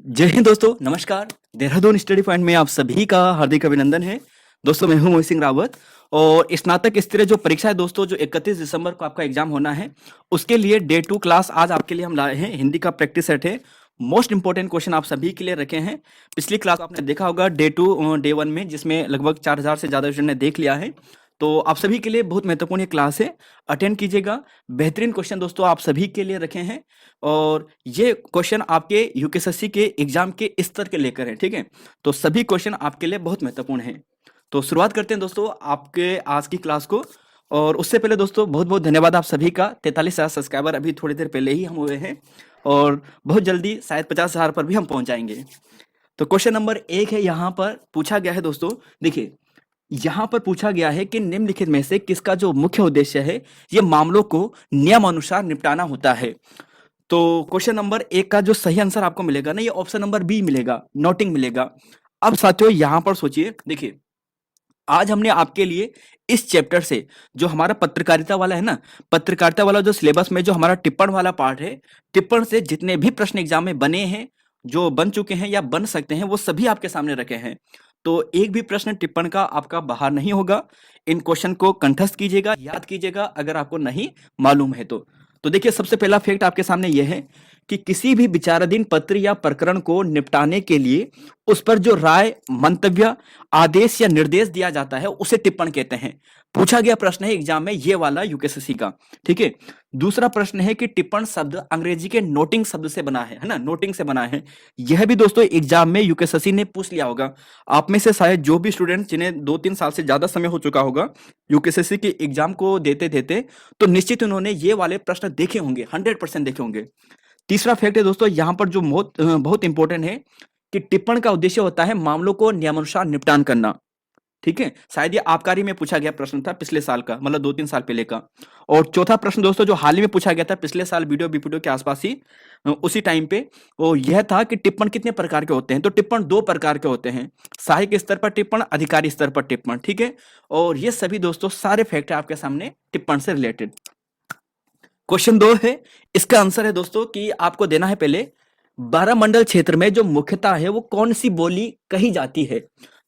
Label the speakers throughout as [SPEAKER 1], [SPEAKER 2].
[SPEAKER 1] जय हिंद दोस्तों, नमस्कार। देहरादून स्टडी पॉइंट में आप सभी का हार्दिक अभिनंदन है। दोस्तों, मैं हूं मोहित सिंह रावत और स्नातक स्तरीय जो परीक्षा है दोस्तों, जो 31 दिसंबर को आपका एग्जाम होना है, उसके लिए डे 2 क्लास आज आपके लिए हम लाए हैं। हिंदी का प्रैक्टिस सेट है। मोस्ट इंपॉर्टेंट क्वेश्चन आप सभी के लिए रखे हैं। पिछली क्लास आपने देखा होगा डे 2 डे 1 में, जिसमें लगभग 4000 से ज़्यादा स्टूडेंट ने देख लिया है। तो आप सभी के लिए बहुत महत्वपूर्ण ये क्लास है, अटेंड कीजिएगा। बेहतरीन क्वेश्चन दोस्तों आप सभी के लिए रखे हैं और ये क्वेश्चन आपके यूकेएसएससी के एग्जाम के स्तर के लेकर है, ठीक है। तो सभी क्वेश्चन आपके लिए बहुत महत्वपूर्ण है। तो शुरुआत करते हैं दोस्तों आपके आज की क्लास को। और उससे पहले दोस्तों बहुत बहुत धन्यवाद आप सभी का। 43,000 सब्सक्राइबर अभी थोड़ी देर पहले ही हम हुए हैं और बहुत जल्दी शायद 50,000 पर भी हम पहुंच जाएंगे। तो क्वेश्चन नंबर 1 है, यहाँ पर पूछा गया है दोस्तों, देखिए यहाँ पर पूछा गया है कि निम्नलिखित में से किसका जो मुख्य उद्देश्य है, ये मामलों को नियमानुसार निपटाना होता है। तो क्वेश्चन नंबर 1 का जो सही आंसर आपको मिलेगा ना, ये ऑप्शन नंबर बी मिलेगा, नोटिंग मिलेगा। अब साथियों यहाँ पर सोचिए, देखिए आज हमने आपके लिए इस चैप्टर से जो हमारा पत्रकारिता वाला है ना, पत्रकारिता वाला जो सिलेबस में जो हमारा टिप्पण वाला पार्ट है, टिप्पण से जितने भी प्रश्न एग्जाम में बने हैं, जो बन चुके हैं या बन सकते हैं, वो सभी आपके सामने रखे हैं। तो एक भी प्रश्न टिप्पण का आपका बाहर नहीं होगा। इन क्वेश्चन को कंठस्थ कीजिएगा, याद कीजिएगा अगर आपको नहीं मालूम है तो देखिए सबसे पहला फैक्ट आपके सामने यह है कि किसी भी विचाराधीन पत्र या प्रकरण को निपटाने के लिए उस पर जो राय, मंतव्य, आदेश या निर्देश दिया जाता है उसे टिप्पण कहते हैं। पूछा गया प्रश्न है एग्जाम में ये वाला यूकेएसएससी का, ठीक है। दूसरा प्रश्न है कि टिप्पण शब्द अंग्रेजी के नोटिंग शब्द से बना है ना, नोटिंग से बना है। यह भी दोस्तों एग्जाम में यूकेएसएससी ने पूछ लिया होगा। आप में से शायद जो भी स्टूडेंट जिन्हें 2-3 साल से ज्यादा समय हो चुका होगा यूकेएसएससी के एग्जाम को देते देते, तो निश्चित उन्होंने ये वाले प्रश्न देखे होंगे, 100% देखे होंगे। तीसरा फैक्ट है दोस्तों यहाँ पर जो बहुत इंपॉर्टेंट है कि टिप्पण का उद्देश्य होता है मामलों को नियमानुसार निपटान करना, ठीक है। शायद ये आबकारी में पूछा गया प्रश्न था पिछले साल का, मतलब 2-3 साल पहले का। और चौथा प्रश्न दोस्तों जो हाल ही में पूछा गया था पिछले साल वीडियो बीपीडीओ के आसपास ही, उसी टाइम पे, वो यह था कि टिप्पण कितने प्रकार के होते हैं। तो टिप्पण 2 प्रकार के होते हैं, सहायक स्तर पर टिप्पण, अधिकारी स्तर पर टिप्पण, ठीक है। और ये सभी दोस्तों सारे फैक्ट है आपके सामने टिप्पण से रिलेटेड। क्वेश्चन 2 है, इसका आंसर है दोस्तों कि आपको देना है पहले, 12 मंडल क्षेत्र में जो मुख्यता है वो कौन सी बोली कही जाती है।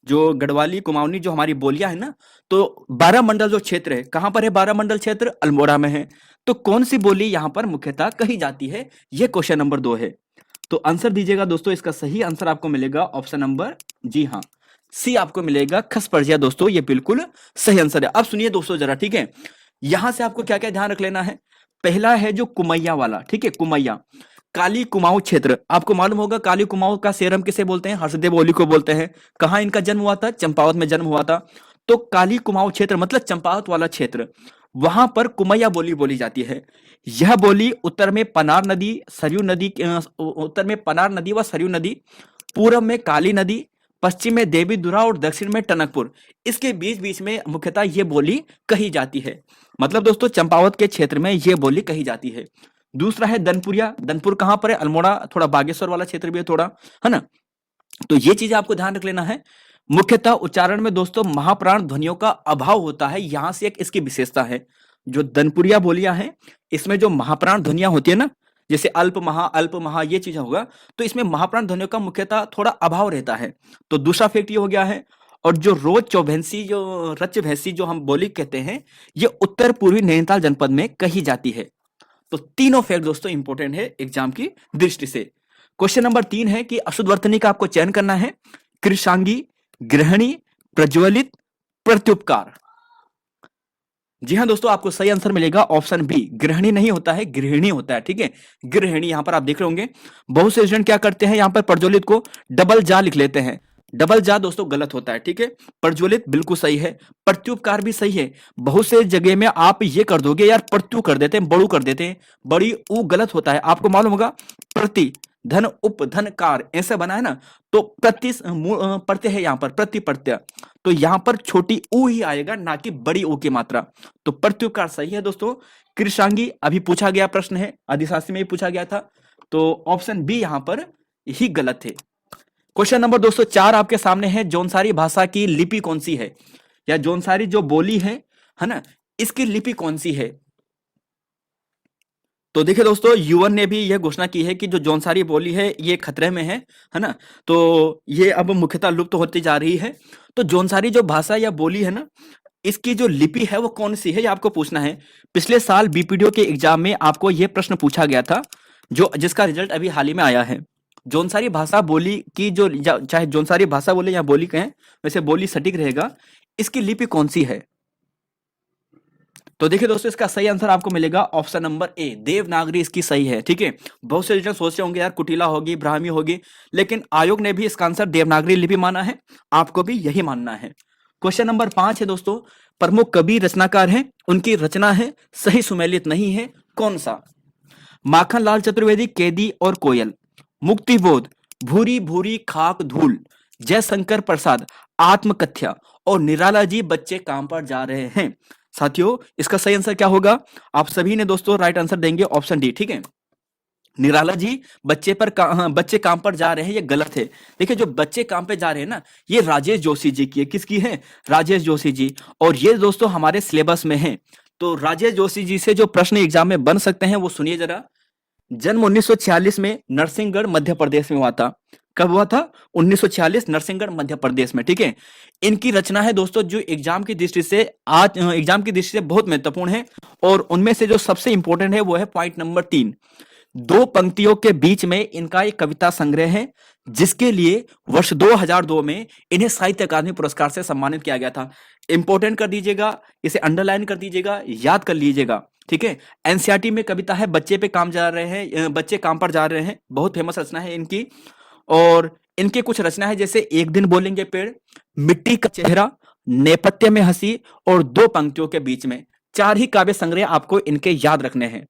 [SPEAKER 1] जो गढ़वाली कुमाऊनी जो हमारी बोलियां है ना, तो 12 मंडल जो क्षेत्र है, कहां पर है 12 मंडल क्षेत्र? अल्मोड़ा में है। तो कौन सी बोली यहां पर मुख्यतः कही जाती है, यह क्वेश्चन नंबर 2 है। तो आंसर दीजिएगा दोस्तों, इसका सही आंसर आपको मिलेगा ऑप्शन नंबर, जी हाँ, सी आपको मिलेगा, खस पर्जिया। दोस्तों ये बिल्कुल सही आंसर है। अब सुनिए दोस्तों जरा, ठीक है। यहां से आपको क्या क्या ध्यान रख लेना है। पहला है जो कुमैया वाला, ठीक है, कुमैया, काली कुमाऊं क्षेत्र। आपको मालूम होगा काली कुमाऊं का शेर हम किसे बोलते हैं? हर्षदेव ओली को बोलते हैं। कहां इनका जन्म हुआ था? चंपावत में जन्म हुआ था। तो काली कुमाऊं क्षेत्र मतलब चंपावत वाला क्षेत्र, वहां पर कुमैया बोली बोली जाती है। यह बोली उत्तर में पनार नदी, सरयू नदी, उत्तर में पनार नदी व सरयू नदी, पूर्व में काली नदी, पश्चिम में देवीधुरा और दक्षिण में टनकपुर, इसके बीच बीच में मुख्यतः ये बोली कही जाती है। मतलब दोस्तों चंपावत के क्षेत्र में ये बोली कही जाती है। दूसरा है दनपुरिया। दनपुर कहां पर है? अल्मोड़ा, थोड़ा बागेश्वर वाला क्षेत्र भी है थोड़ा, है ना। तो ये चीज आपको ध्यान रख लेना है। मुख्यतः उच्चारण में दोस्तों महाप्राण ध्वनियों का अभाव होता है, यहां से एक इसकी विशेषता है। जो दनपुरिया बोलियां हैं, इसमें जो महाप्राण ध्वनियां होती है ना, जैसे अल्प महा ये चीज होगा, तो इसमें महाप्राण ध्वनियों का मुख्यतः थोड़ा अभाव रहता है। तो दूसरा फैक्ट ये हो गया है। और जो रोज चौभैंसी, जो रच भैंसी जो हम बोली कहते हैं, ये उत्तर पूर्वी नैनीताल जनपद में कही जाती है। तो तीनों फैक्ट दोस्तों इंपॉर्टेंट है एग्जाम की दृष्टि से। क्वेश्चन नंबर 3 है कि अशुद्ध वर्तनी का आपको चयन करना है। कृषांगी, गृहिणी, प्रज्वलित, प्रत्युपकार। जी हाँ दोस्तों, आपको सही आंसर मिलेगा ऑप्शन बी, गृहिणी नहीं होता है, गृहिणी होता है, ठीक है। गृहिणी यहां पर आप देख रहे होंगे बहुत से स्टूडेंट क्या करते हैं, यहां पर प्रज्वलित को डबल जा लिख लेते हैं। डबल जा दोस्तों गलत होता है, ठीक है। प्रज्वलित बिल्कुल सही है, प्रत्युपकार भी सही है। बहुत से जगह में आप ये कर दोगे यार, प्रत्यु कर देते हैं, बड़ू कर देते हैं, बड़ी ऊ गलत होता है। आपको मालूम होगा प्रति धन उप धन कार ऐसे बना है ना, तो प्रत्यय है यहाँ पर, प्रति प्रत्यय, तो यहां पर छोटी ऊ ही आएगा, ना कि बड़ी ऊ की मात्रा। तो प्रत्युपकार सही है दोस्तों। कृषांगी अभी पूछा गया प्रश्न है, अधिशासी में ही पूछा गया था, तो ऑप्शन बी यहां पर ही गलत है। क्वेश्चन नंबर दोस्तों 4 आपके सामने है। जौनसारी भाषा की लिपि कौन सी है, या जौनसारी जो बोली है ना, इसकी लिपि कौन सी है? तो देखिए दोस्तों, यूएन ने भी यह घोषणा की है कि जो जौनसारी बोली है ये खतरे में है ना? तो ये अब मुख्यतः लुप्त होती जा रही है। तो जौनसारी जो भाषा या बोली है ना, इसकी जो लिपि है वो कौन-सी है, ये आपको पूछना है। पिछले साल बीपीडीओ के एग्जाम में आपको ये प्रश्न पूछा गया था, जो जिसका रिजल्ट अभी हाल ही में आया है। जौनसारी भाषा बोली की जो चाहे जौनसारी भाषा बोले या बोली कहें, वैसे बोली सटीक रहेगा। इसकी लिपि कौन-सी है? तो देखिए दोस्तों, इसका सही आंसर आपको मिलेगा ऑप्शन नंबर ए, देवनागरी इसकी सही है। ठीक है, बहुत से स्टूडेंट सोच रहे होंगे यार कुटिला होगी, ब्राह्मी होगी, लेकिन आयोग ने भी इसका आंसर देवनागरी लिपि माना है। आपको भी यही मानना है। क्वेश्चन नंबर 5 है दोस्तों, प्रमुख कवि रचनाकार हैं, उनकी रचना है सही सुमेलित नहीं है, कौन सा? माखनलाल चतुर्वेदी, कैदी और कोयल, मुक्तिबोध, भूरी भूरी खाक धूल, जयशंकर प्रसाद, आत्मकथ्या और निराला जी बच्चे काम पर जा रहे हैं। साथियों, इसका सही आंसर क्या होगा? आप सभी ने दोस्तों राइट आंसर देंगे ऑप्शन डी। ठीक है, निराला जी बच्चे काम पर जा रहे हैं, ये गलत है। देखिए, जो बच्चे काम पे जा रहे हैं ना, ये राजेश जोशी जी की है। किसकी है? राजेश जोशी जी। और ये दोस्तों हमारे सिलेबस में है। तो राजेश जोशी जी से जो प्रश्न एग्जाम में बन सकते हैं वो सुनिए जरा। जन्म 1946 में नरसिंहगढ़ मध्य प्रदेश में हुआ था। कब हुआ था? 1946 नरसिंहगढ़ मध्य प्रदेश में। ठीक है, इनकी रचना है दोस्तों जो एग्जाम की दृष्टि से एग्जाम की दृष्टि से बहुत महत्वपूर्ण है। और उनमें से जो सबसे इंपॉर्टेंट है वो है पॉइंट नंबर 3, दो पंक्तियों के बीच में इनका एक कविता संग्रह है, जिसके लिए वर्ष 2002 में इन्हें साहित्य अकादमी पुरस्कार से सम्मानित किया गया था। इंपॉर्टेंट कर दीजिएगा, इसे अंडरलाइन कर दीजिएगा, याद कर लीजिएगा। ठीक है, एनसीईआरटी में कविता है बच्चे पे काम जा रहे हैं, बच्चे काम पर जा रहे हैं, बहुत फेमस रचना है इनकी। और इनके कुछ रचना है जैसे एक दिन बोलेंगे पेड़, मिट्टी का चेहरा, नेपथ्य में हंसी और दो पंक्तियों के बीच में। 4 ही काव्य संग्रह आपको इनके याद रखने हैं।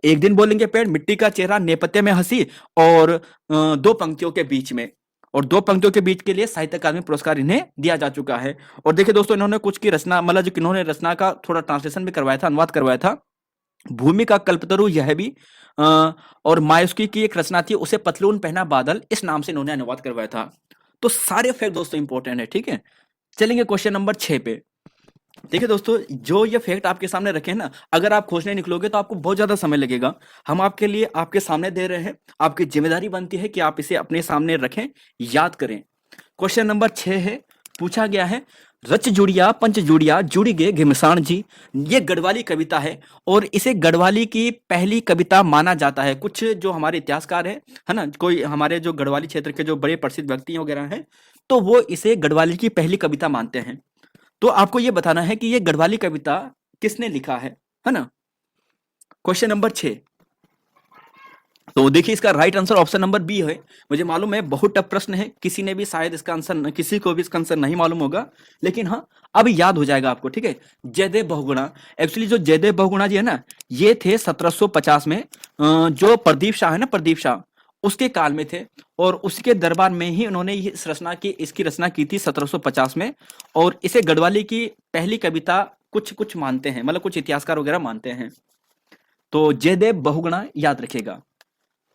[SPEAKER 1] एक दिन बोलेंगे पेड़, मिट्टी का चेहरा, नेपथ्य में हंसी और दो पंक्तियों के बीच में। और दो पंक्तियों के बीच के लिए साहित्य अकादमी पुरस्कार इन्हें दिया जा चुका है। और देखिए दोस्तों, इन्होंने कुछ की रचना मतलब जो इन्होंने रचना का थोड़ा ट्रांसलेशन भी करवाया था, अनुवाद करवाया था। भूमि का कल्पतरु यह भी और मायुस्की की एक रचना थी, उसे पतलून पहना बादल, इस नाम से इन्होंने अनुवाद करवाया था। तो सारे फैक्ट दोस्तों इंपॉर्टेंट है। ठीक है, चलेंगे क्वेश्चन नंबर 6 पे। देखिए दोस्तों, जो ये फैक्ट आपके सामने रखे हैं ना, अगर आप खोजने निकलोगे तो आपको बहुत ज्यादा समय लगेगा। हम आपके लिए आपके सामने दे रहे हैं, आपकी जिम्मेदारी बनती है कि आप इसे अपने सामने रखें, याद करें। क्वेश्चन नंबर 6 है, पूछा गया है, रच जुड़िया पंच जुड़िया जुड़ गे घिमसान जी। ये गढ़वाली कविता है और इसे गढ़वाली की पहली कविता माना जाता है। कुछ जो हमारे इतिहासकार है ना, कोई हमारे जो गढ़वाली क्षेत्र के जो बड़े प्रसिद्ध व्यक्ति वगैरह हैं, तो वो इसे गढ़वाली की पहली कविता मानते हैं। तो आपको ये बताना है कि ये गढ़वाली कविता किसने लिखा है ना? Question number 6। तो देखिए, इसका right answer option number B है। मुझे मालूम है बहुत टफ प्रश्न है, किसी ने भी शायद इसका आंसर, किसी को भी इसका आंसर नहीं मालूम होगा, लेकिन हाँ अब याद हो जाएगा आपको। ठीक है, जयदेव बहुगुणा। एक्चुअली जो जयदेव बहुगुणा जी है ना, ये थे 1750 में, जो प्रदीप शाह है ना, प्रदीप शाह, उसके काल में थे। और उसके दरबार में ही उन्होंने इसकी रचना की थी 1750 में। और इसे गढ़वाली की पहली कविता कुछ कुछ मानते हैं, मतलब कुछ इतिहासकार वगैरह मानते हैं। तो जयदेव बहुगुणा याद रखेगा।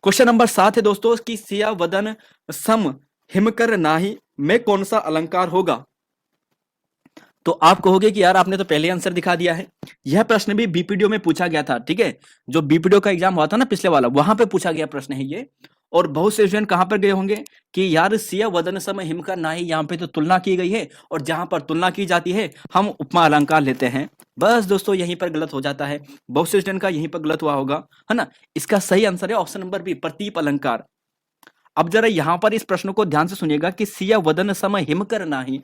[SPEAKER 1] क्वेश्चन नंबर 7 है दोस्तों, कि सिया वदन सम हिमकर नाही में कौन सा अलंकार होगा? तो आप कहोगे कि यार आपने तो पहले आंसर दिखा दिया है। यह प्रश्न भी बीपीडीओ में पूछा गया था। ठीक है, जो बीपीडीओ का एग्जाम हुआ था ना पिछले वाला, वहां पे पूछा गया प्रश्न है ये। और बहुत से स्टूडेंट कहां पर गए होंगे कि यार सिया वदन सम हिमकर नाही, यहाँ पे तो तुलना की गई है, और जहां पर तुलना की जाती है हम उपमा अलंकार लेते हैं। बस दोस्तों, यहीं पर गलत हो जाता है। बहुत से स्टूडेंट का यहीं पर गलत हुआ होगा, है ना? इसका सही आंसर है ऑप्शन नंबर बी, प्रतीप अलंकार। अब जरा यहां पर इस प्रश्न को ध्यान से सुनिएगा कि सिया वदन सम हिमकर नाही,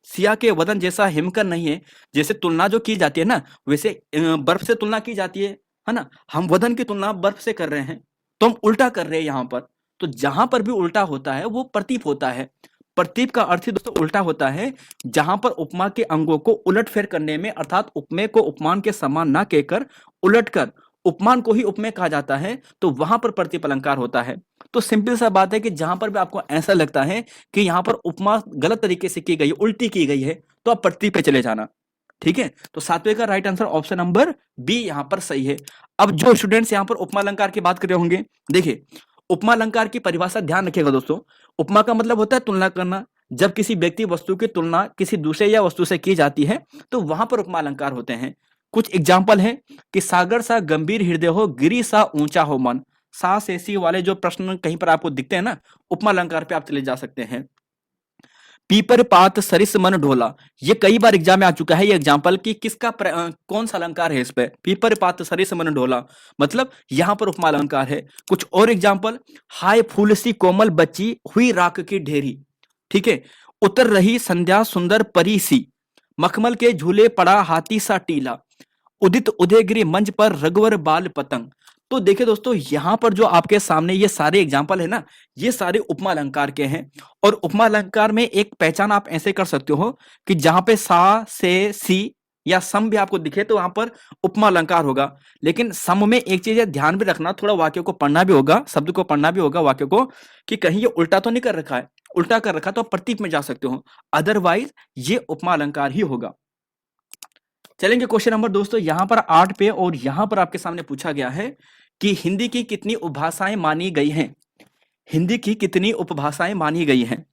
[SPEAKER 1] सिया के वदन जैसा हिमकर नहीं है। जैसे तुलना जो की जाती है ना, वैसे बर्फ से तुलना की जाती है ना? हम वदन की तुलना बर्फ से कर रहे हैं, तो हम उल्टा कर रहे हैं यहाँ पर। तो जहां पर भी उल्टा होता है वो प्रतीप होता है। प्रतीप का अर्थ ही दोस्तों उल्टा होता है, जहां पर उपमा के अंगों को उलटफेर करने में, अर्थात उपमेय को उपमान के समान ना कहकर उलटकर उपमान को ही उपमेय कहा जाता है, तो वहां पर प्रतीप अलंकार होता है। तो सिंपल सा बात है कि जहां पर भी आपको ऐसा लगता है कि यहां पर उपमा गलत तरीके से की गई, उल्टी की गई है, तो आप प्रतीप पे चले जाना। ठीक है, तो 7वें का right answer option number B यहां पर सही है। अब जो स्टूडेंट्स यहां पर उपमा अलंकार की बात कर रहे होंगे, देखिए उपमा अलंकार की परिभाषा ध्यान रखिएगा दोस्तों। उपमा का मतलब होता है तुलना करना। जब किसी व्यक्ति वस्तु की तुलना किसी दूसरे या वस्तु से की जाती है, तो वहां पर उपमा अलंकार होते हैं। कुछ एग्जाम्पल है कि सागर सा गंभीर हृदय हो, गिरी सा ऊंचा हो मन। सा से सी वाले जो प्रश्न कहीं पर आपको दिखते हैं ना, उपमा अलंकार पे आप चले जा सकते हैं। पीपर पात सरिस मन ढोला, ये कई बार एग्जाम में आ चुका है ये एग्जाम्पल कि किसका कौन सा अलंकार है इस पे। पीपर पात सरिस मन ढोला मतलब यहां पर उपमा अलंकार है। कुछ और एग्जाम्पल, हाय फूल सी कोमल बच्ची हुई राख की ढेरी, ठीक है। उतर रही संध्या सुंदर परी सी, मखमल के झूले पड़ा हाथी सा टीला, उदित उदयगिरी मंच पर रघुवर बाल पतंग। तो देखिए दोस्तों, यहां पर जो आपके सामने ये सारे एग्जाम्पल है ना, ये सारे उपमा अलंकार के हैं। और उपमा अलंकार में एक पहचान आप ऐसे कर सकते हो कि जहां पे सा से सी या सम भी आपको दिखे तो वहां पर उपमा अलंकार होगा। लेकिन सम में एक चीज है, ध्यान भी रखना, थोड़ा वाक्य को पढ़ना भी होगा, शब्द को पढ़ना भी होगा वाक्य को, कि कहीं ये उल्टा तो नहीं कर रखा है। उल्टा कर रखा तो आप प्रतीक में जा सकते हो, अदरवाइज ये उपमा अलंकार ही होगा। चलेंगे क्वेश्चन नंबर दोस्तों यहां पर 8 पे, और यहां पर आपके सामने पूछा गया है कि हिंदी की कितनी उपभाषाएं मानी गई हैं। हिंदी की कितनी उपभाषाएं मानी गई हैं?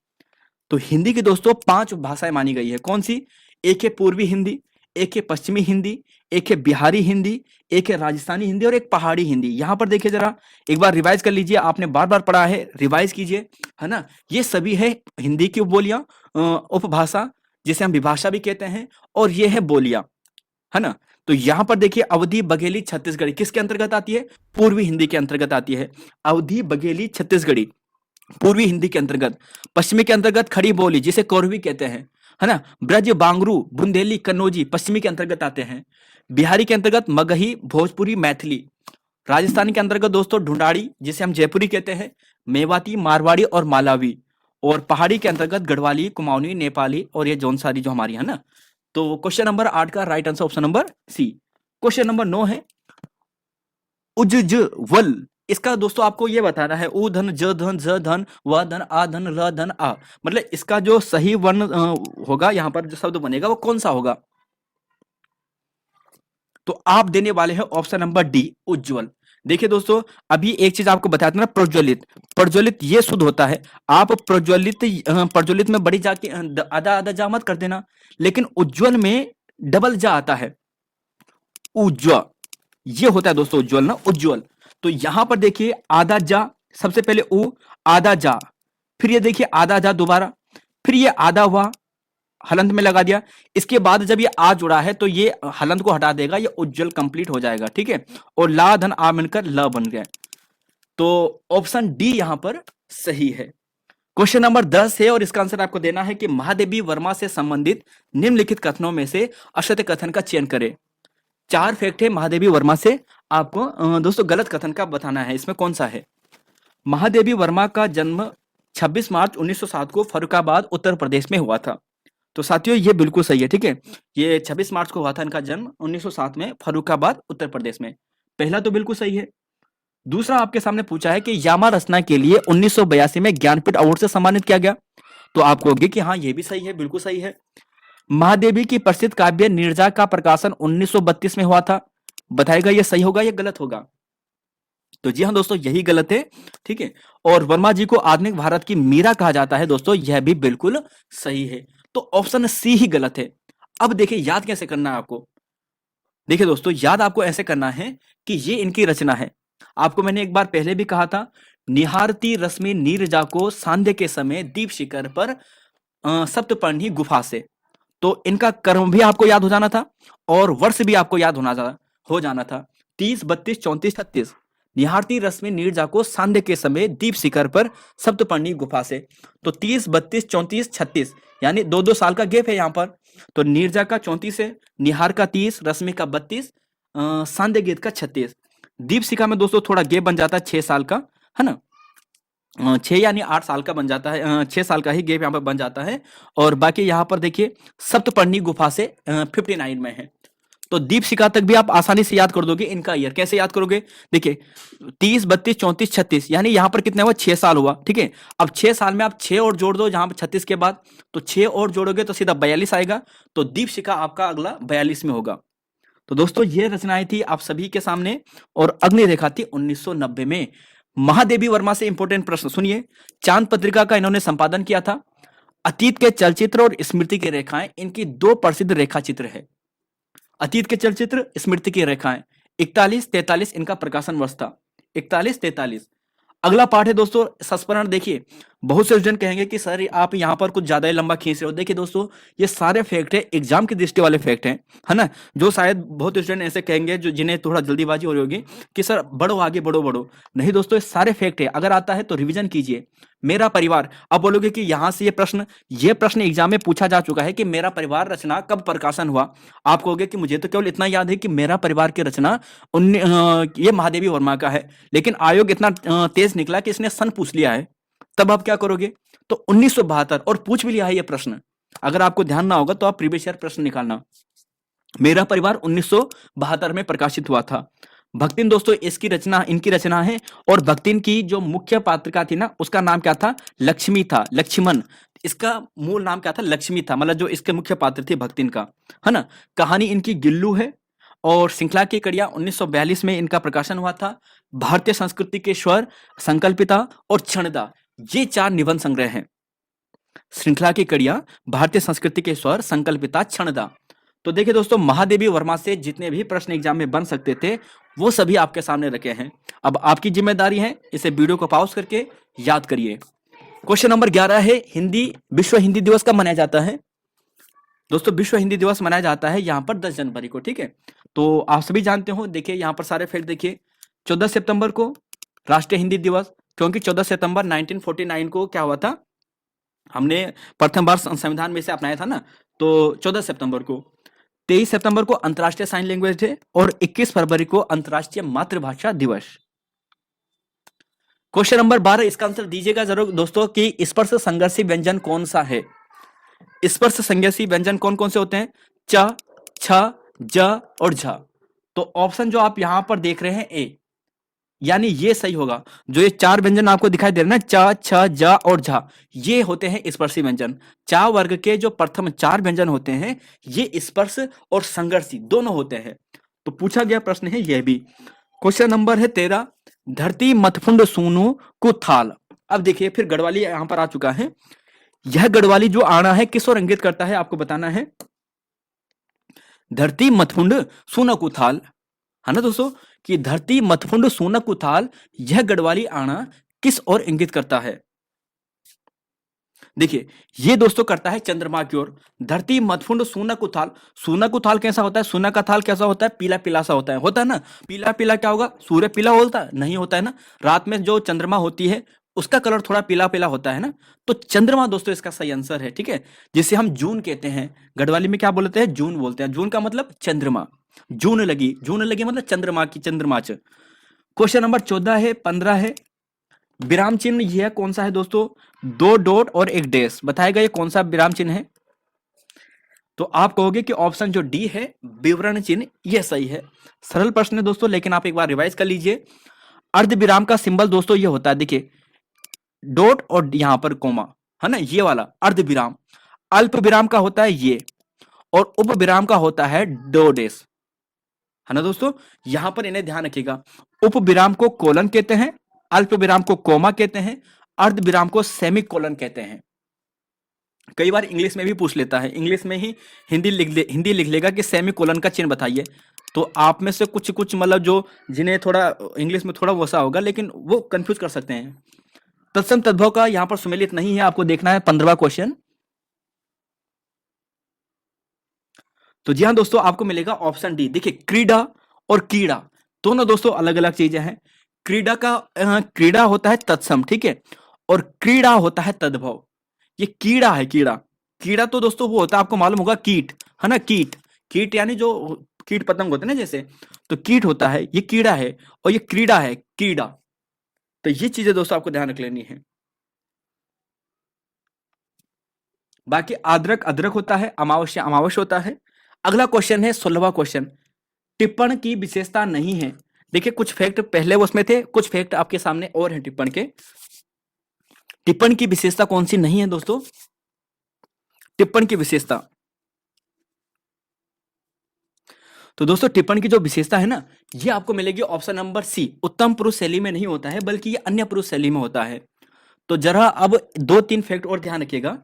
[SPEAKER 1] तो हिंदी की दोस्तों 5 उपभाषाएं मानी गई है। कौन सी? एक है पूर्वी हिंदी, एक है पश्चिमी हिंदी, एक है बिहारी हिंदी, एक है राजस्थानी हिंदी और एक पहाड़ी हिंदी। यहां पर देखिए जरा, एक बार रिवाइज कर लीजिए, आपने बार बार पढ़ा है, रिवाइज कीजिए, है ना। ये सभी है हिंदी की बोलियां, उपभाषा जिसे हम विभाषा भी कहते हैं, और ये है बोलियां, है ना। तो यहां पर देखिए अवधी बघेली छत्तीसगढ़ी किसके अंतर्गत आती है? पूर्वी हिंदी के अंतर्गत आती है। अवधी बघेली छत्तीसगढ़ी पूर्वी हिंदी के अंतर्गत। पश्चिमी के अंतर्गत खड़ी बोली जिसे कोरवी कहते हैं, है ना। ब्रज बांगरू बुंदेली कन्नौजी पश्चिमी के अंतर्गत आते हैं। बिहारी के अंतर्गत मगही भोजपुरी मैथिली। राजस्थानी के अंतर्गत दोस्तों ढूंढाड़ी जिसे हम जयपुरी कहते हैं, मेवाती मारवाड़ी और मालावी। और पहाड़ी के अंतर्गत गढ़वाली कुमाऊनी नेपाली और ये जौनसारी जो हमारी है ना। तो क्वेश्चन नंबर 8 का right answer option number C. Question number 9 है उज्ज्वल। इसका दोस्तों आपको ये बताना है, उ धन ज धन ज धन व धन आ धन र धन आ, मतलब इसका जो सही वर्ण होगा यहाँ पर जो शब्द बनेगा वो कौन सा होगा। तो आप देने वाले हैं ऑप्शन नंबर डी उज्ज्वल। देखिए दोस्तों, अभी एक चीज आपको बताया था ना, प्रज्वलित। प्रज्वलित ये शुद्ध होता है, आप प्रज्वलित प्रज्वलित में बड़ी जाके आधा आधा जा मत कर देना, लेकिन उज्ज्वल में डबल जा आता है, उज्ज्वल ये होता है दोस्तों उज्ज्वल ना, उज्ज्वल। तो यहां पर देखिए आधा जा, सबसे पहले उ, आधा जा, फिर ये देखिए आधा जा दोबारा, फिर ये आधा हुआ, हलंत में लगा दिया। इसके बाद जब ये आ जुड़ा है तो ये हलंत को हटा देगा, ये उज्जवल कंप्लीट हो जाएगा, ठीक है। और ला धन आ मिलकर ल बन गया। तो ऑप्शन डी यहां पर सही है। क्वेश्चन नंबर 10 है और इसका आंसर आपको देना है कि महादेवी वर्मा से संबंधित निम्नलिखित कथनों में से असत्य कथन का चयन करें। 4 फैक्ट है महादेवी वर्मा से, आपको दोस्तों गलत कथन का बताना है, इसमें कौन सा है। महादेवी वर्मा का जन्म 26 मार्च 1907 को फर्रुखाबाद उत्तर प्रदेश में हुआ था। तो साथियों ये बिल्कुल सही है, ठीक है। ये 26 मार्च को हुआ था इनका जन्म 1907 में फर्रुखाबाद उत्तर प्रदेश में। पहला तो बिल्कुल सही है। दूसरा आपके सामने पूछा है कि यामा रचना के लिए 1982 में ज्ञानपीठ अवार्ड से सम्मानित किया गया। तो आप कहोगे कि हाँ ये भी सही है, बिल्कुल सही है। महादेवी की प्रसिद्ध काव्य नीरजा का प्रकाशन 1932 में हुआ था। बताएगा ये सही होगा या गलत होगा। तो जी हाँ दोस्तों यही गलत है, ठीक है। और वर्मा जी को आधुनिक भारत की मीरा कहा जाता है दोस्तों, यह भी बिल्कुल सही है। तो ऑप्शन सी ही गलत है। अब देखिए याद कैसे करना है आपको। देखिए दोस्तों याद आपको ऐसे करना है कि ये इनकी रचना है। आपको मैंने एक बार पहले भी कहा था, निहारती रश्मि नीरजा को सांध्य के समय दीप शिखर पर सप्तपर्णी गुफा से। तो इनका कर्म भी आपको याद हो जाना था और वर्ष भी आपको याद हो जाना था। 30, 32, 34, 36। निहारती रश्मि नीरजा को सांध्य के समय दीप शिखर पर सप्तपर्णी गुफा से। तो 30, 32, 34, 36 यानी 2-2 साल का गैप है यहाँ पर। तो नीरजा का 34 है, निहार का 30, रश्मि का 32, सांध्य गीत का 36। दीप शिखा में दोस्तों थोड़ा गैप बन जाता है 6 साल का, है ना। 6 यानी 8 साल का बन जाता है, 6 साल का ही गैप यहाँ पर बन जाता है। और बाकी यहाँ पर देखिए सप्तपर्णी गुफा से 59 में है। तो दीप शिखा तक भी आप आसानी से याद कर दोगे। इनका ईयर कैसे याद करोगे, देखिए 30, 32, 34, 36 यानी यहाँ पर कितना हुआ, 6 साल हुआ, ठीक है। अब 6 साल में आप 6 और जोड़ दो जहां पर 36 के बाद, तो 6 और जोड़ोगे तो सीधा 42 आएगा। तो दीप शिखा आपका अगला 42 में होगा। तो दोस्तों ये रचनाएं थी आप सभी के सामने और अग्नि रेखा थी 1990 में। महादेवी वर्मा से इंपॉर्टेंट प्रश्न सुनिए। चांद पत्रिका का इन्होंने संपादन किया था। अतीत के चलचित्र और स्मृति की रेखाएं इनकी 2 प्रसिद्ध रेखा चित्र है। अतीत के चलचित्र, स्मृति की रेखाएं। 41-43 इनका प्रकाशन वर्ष था। 41-43। अगला पार्ट है दोस्तों संस्मरण। देखिए बहुत से स्टूडेंट कहेंगे कि सर आप यहाँ पर कुछ ज्यादा ही लंबा खींच रहे हो। देखिए दोस्तों ये सारे फैक्ट है, एग्जाम की दृष्टि वाले फैक्ट हैं, है ना। जो शायद बहुत स्टूडेंट ऐसे कहेंगे जो जिन्हें थोड़ा जल्दीबाजी हो रही होगी कि सर बढ़ो आगे, बढ़ो बढ़ो। नहीं दोस्तों ये सारे फैक्ट है, अगर आता है तो रिवीजन कीजिए। मेरा परिवार, अब बोलोगे कि यहां से ये प्रश्न एग्जाम में पूछा जा चुका है कि मेरा परिवार रचना कब प्रकाशन हुआ। आप कहोगे कि मुझे तो केवल इतना याद है कि मेरा परिवार की रचना ये महादेवी वर्मा का है, लेकिन आयोग इतना तेज निकला कि इसने सन पूछ लिया है। तब आप क्या करोगे? तो 1972, और पूछ भी लिया है ये प्रश्न। अगर आपको ध्यान ना होगा तो आप प्रीवियस ईयर प्रश्न निकालना। मेरा परिवार 1972 में प्रकाशित हुआ था। भक्तिन दोस्तों इसकी रचना, इनकी रचना है। और भक्तिन की जो मुख्य पात्रिका थी ना उसका नाम क्या था? लक्ष्मी था, लक्ष्मण। इसका मूल नाम क्या था? लक्ष्मी था, मतलब जो इसके मुख्य पात्र थे भक्तिन का, है ना। कहानी इनकी गिल्लू है। और श्रृंखला की कड़ियां 1942 में इनका प्रकाशन हुआ था। भारतीय संस्कृति के स्वर, संकल्पिता और क्षणदा, ये 4 निबंध संग्रह हैं। श्रृंखला की कड़ियां, भारतीय संस्कृति के स्वर, संकल्पिता, क्षणदा। तो देखिए दोस्तों महादेवी वर्मा से जितने भी प्रश्न एग्जाम में बन सकते थे वो सभी आपके सामने रखे हैं। अब आपकी जिम्मेदारी है इसे वीडियो को पॉज करके याद करिए। क्वेश्चन नंबर 11 है हिंदी, विश्व हिंदी दिवस कब मनाया जाता है? दोस्तों विश्व हिंदी दिवस मनाया जाता है यहाँ पर 10 जनवरी को, ठीक है। तो आप सभी जानते हो, देखिए यहाँ पर सारे फैक्ट देखिए। 14 सितंबर को राष्ट्रीय हिंदी दिवस, क्योंकि 14 सितंबर 1949 को क्या हुआ था, हमने प्रथम बार संविधान में से अपनाया था ना, तो 14 सितंबर को। 23 सितंबर को अंतर्राष्ट्रीय साइन लैंग्वेज डे और 21 फरवरी को अंतर्राष्ट्रीय मातृभाषा दिवस। क्वेश्चन नंबर 12, इसका आंसर दीजिएगा जरूर दोस्तों कि स्पर्श संघर्षी व्यंजन कौन सा है? स्पर्श संघर्षी व्यंजन कौन कौन से होते हैं? च, छ, ज और झ। तो ऑप्शन जो आप यहां पर देख रहे हैं ए, यानी ये सही होगा। जो ये 4 व्यंजन आपको दिखाई दे रहे हैं ना, च, छ, ज और झ, ये होते हैं स्पर्शी व्यंजन। चा वर्ग के जो प्रथम 4 व्यंजन होते हैं ये स्पर्श और संघर्षी दोनों होते हैं। तो पूछा गया प्रश्न है यह भी। क्वेश्चन नंबर है 13, धरती मथफुंड सूनु कुथाल। अब देखिए फिर गढ़वाली यहां पर आ चुका है। यह गढ़वाली जो आना है किस ओर इंगित करता है आपको बताना है। धरती मथफुंड सूनक उथाल, है ना दोस्तों, कि धरती मथफुंड सूनक उथाल, यह गढ़वाली आना किस ओर इंगित करता है? देखिए ये दोस्तों करता है चंद्रमा की ओर। धरती मथफुंड सूनक उथाल, सूनक उथाल कैसा होता है? सूनक का थाल कैसा होता है? पीला पीला सा होता है ना। पीला पीला क्या होगा? सूर्य पीला होता है? नहीं होता है ना। रात में जो चंद्रमा होती है उसका कलर थोड़ा पीला पीला होता है ना। तो चंद्रमा दोस्तों इसका सही आंसर है, ठीक है। जिसे हम जून कहते हैं, गढ़वाली में क्या बोलते हैं? जून बोलते हैं। जून का मतलब चंद्रमा। जून लगी, जून लगी मतलब चंद्रमा की, चंद्रमाच। क्वेश्चन नंबर 14 है, 15 है। विराम चिन्ह यह कौन सा है दोस्तों? 2 डॉट और 1 डैश। बताएगा ये कौन सा विराम चिन्ह है? तो आप कहोगे कि ऑप्शन जो डी है विवरण चिन्ह, यह सही है। सरल प्रश्न है दोस्तों, लेकिन आप एक बार रिवाइज कर लीजिए। अर्ध विराम का सिंबल दोस्तों ये होता है, देखिए डॉट और यहां पर कोमा, है ना, ये वाला अर्ध विराम। अल्प विराम का होता है ये, और उप विराम का होता है दो डैश, है ना दोस्तों। यहां पर इन्हें ध्यान रखिएगा। उप विराम को कोलन कहते हैं, अल्प विराम को कोमा कहते हैं, अर्ध विराम को सेमी कोलन कहते हैं। कई बार इंग्लिश में भी पूछ लेता है, इंग्लिश में ही हिंदी लिख लेगा कि सेमी कोलन का चिन्ह बताइए। तो आप में से कुछ कुछ मतलब जो जिन्हें थोड़ा इंग्लिश में थोड़ा वसा होगा लेकिन वो कंफ्यूज कर सकते हैं। तत्सम तद्भव का यहां पर सुमेलित नहीं है, आपको देखना है 15वां क्वेश्चन। तो जी हाँ दोस्तों, आपको मिलेगा ऑप्शन डी। देखिए क्रीड़ा और कीड़ा दोनों दोस्तों अलग अलग चीजें हैं। क्रीड़ा होता है तत्सम, ठीक है, और क्रीड़ा होता है तद्भव। ये कीड़ा है, कीड़ा। कीड़ा तो दोस्तों वो होता है, आपको मालूम होगा, कीट, है ना। कीट, कीट यानी जो कीट पतंग होते हैं ना जैसे, तो कीट होता है, ये कीड़ा है। और ये क्रीड़ा है, कीड़ा। तो ये चीजें दोस्तों आपको ध्यान रख लेनी है। बाकी अदरक अदरक होता है, अमावस्या अमावस्या होता है। अगला क्वेश्चन है 16वां क्वेश्चन, टिप्पण की विशेषता नहीं है। देखिए कुछ फैक्ट पहले उसमें थे, कुछ फैक्ट आपके सामने और हैं टिप्पण के। टिप्पण की विशेषता कौन सी नहीं है दोस्तों? टिप्पण की विशेषता, तो दोस्तों टिप्पण की जो विशेषता है ना, ये आपको मिलेगी ऑप्शन नंबर सी। उत्तम पुरुष शैली में नहीं होता है बल्कि ये अन्य पुरुष शैली में होता है। तो जरा अब 2-3 फैक्ट और ध्यान रखिएगा।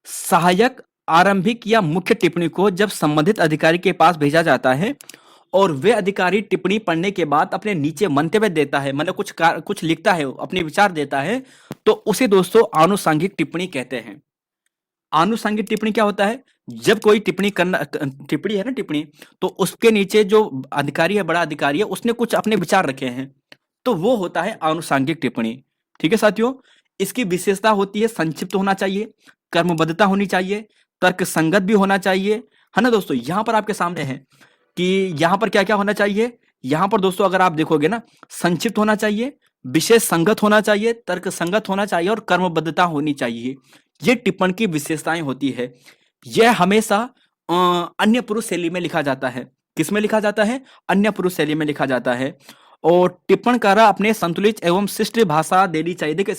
[SPEAKER 1] सहायक आरंभिक या मुख्य टिप्पणी को जब संबंधित अधिकारी के पास भेजा जाता है और वे अधिकारी टिप्पणी पढ़ने के बाद अपने नीचे मंतव्य देता है, मतलब कुछ लिखता है, अपने विचार देता है, तो उसे दोस्तों आनुषंगिक टिप्पणी कहते हैं। आनुषंगिक टिप्पणी क्या होता है? जब कोई टिप्पणी है ना, टिप्पणी, तो उसके नीचे जो अधिकारी है, बड़ा अधिकारी है, उसने कुछ अपने विचार रखे हैं, तो वो होता है आनुषंगिक टिप्पणी। ठीक है साथियों, इसकी विशेषता होती है संक्षिप्त होना चाहिए, कर्मबद्धता होनी चाहिए, तर्क संगत भी होना चाहिए, है ना दोस्तों। यहां पर आपके सामने है कि यहां पर क्या क्या होना चाहिए। यहां पर दोस्तों अगर आप देखोगे ना, संक्षिप्त होना चाहिए, विशेष संगत होना चाहिए, तर्क संगत होना चाहिए और कर्मबद्धता होनी चाहिए। ये टिप्पण की विशेषताएं होती है। यह हमेशा अन्य पुरुष शैली में लिखा जाता है। किस में लिखा जाता है? अन्य पुरुष शैली में लिखा जाता है। और टिप्पणकारा अपने संतुलित एवं शिष्ट भाषा देनी चाहिए। देखिए,